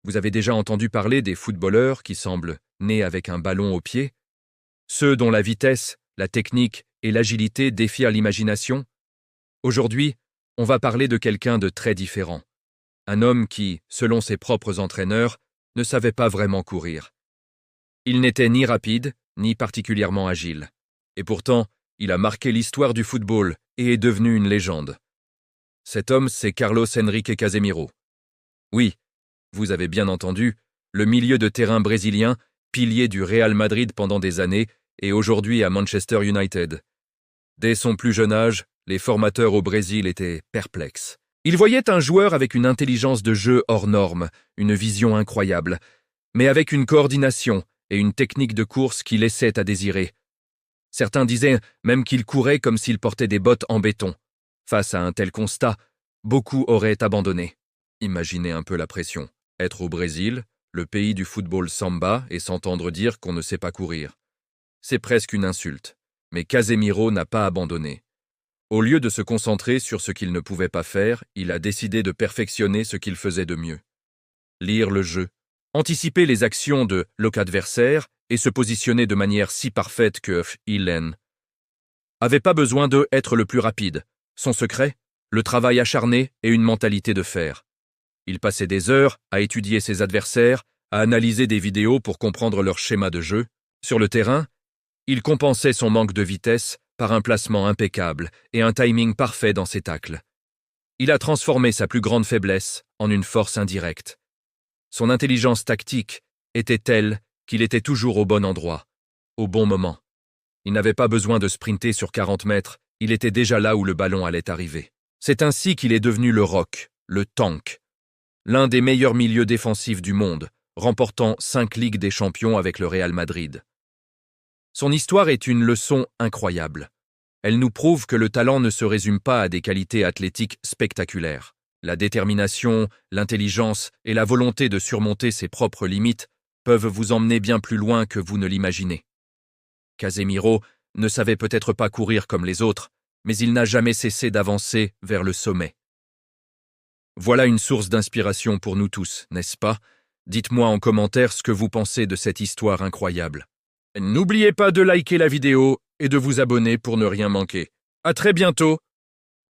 Vous avez déjà entendu parler des footballeurs qui semblent nés avec un ballon au pied? Ceux dont la vitesse, la technique et l'agilité défient l'imagination? Aujourd'hui, on va parler de quelqu'un de très différent. Un homme qui, selon ses propres entraîneurs, ne savait pas vraiment courir. Il n'était ni rapide, ni particulièrement agile. Et pourtant, il a marqué l'histoire du football et est devenu une légende. Cet homme, c'est Carlos Henrique Casemiro. Oui, vous avez bien entendu, le milieu de terrain brésilien, pilier du Real Madrid pendant des années et aujourd'hui à Manchester United. Dès son plus jeune âge, les formateurs au Brésil étaient perplexes. Ils voyaient un joueur avec une intelligence de jeu hors norme, une vision incroyable, mais avec une coordination et une technique de course qui laissait à désirer. Certains disaient même qu'il courait comme s'il portait des bottes en béton. Face à un tel constat, beaucoup auraient abandonné. Imaginez un peu la pression. Être au Brésil, le pays du football samba, et s'entendre dire qu'on ne sait pas courir. C'est presque une insulte. Mais Casemiro n'a pas abandonné. Au lieu de se concentrer sur ce qu'il ne pouvait pas faire, il a décidé de perfectionner ce qu'il faisait de mieux. Lire le jeu, anticiper les actions de l'autre adversaire et se positionner de manière si parfaite que il avait pas besoin de être le plus rapide. Son secret, le travail acharné et une mentalité de fer. Il passait des heures à étudier ses adversaires, à analyser des vidéos pour comprendre leur schéma de jeu. Sur le terrain, il compensait son manque de vitesse par un placement impeccable et un timing parfait dans ses tacles. Il a transformé sa plus grande faiblesse en une force indirecte. Son intelligence tactique était telle qu'il était toujours au bon endroit, au bon moment. Il n'avait pas besoin de sprinter sur 40 mètres, il était déjà là où le ballon allait arriver. C'est ainsi qu'il est devenu le rock, le tank, l'un des meilleurs milieux défensifs du monde, remportant 5 Ligues des Champions avec le Real Madrid. Son histoire est une leçon incroyable. Elle nous prouve que le talent ne se résume pas à des qualités athlétiques spectaculaires. La détermination, l'intelligence et la volonté de surmonter ses propres limites peuvent vous emmener bien plus loin que vous ne l'imaginez. Casemiro ne savait peut-être pas courir comme les autres, mais il n'a jamais cessé d'avancer vers le sommet. Voilà une source d'inspiration pour nous tous, n'est-ce pas? Dites-moi en commentaire ce que vous pensez de cette histoire incroyable. N'oubliez pas de liker la vidéo et de vous abonner pour ne rien manquer. À très bientôt!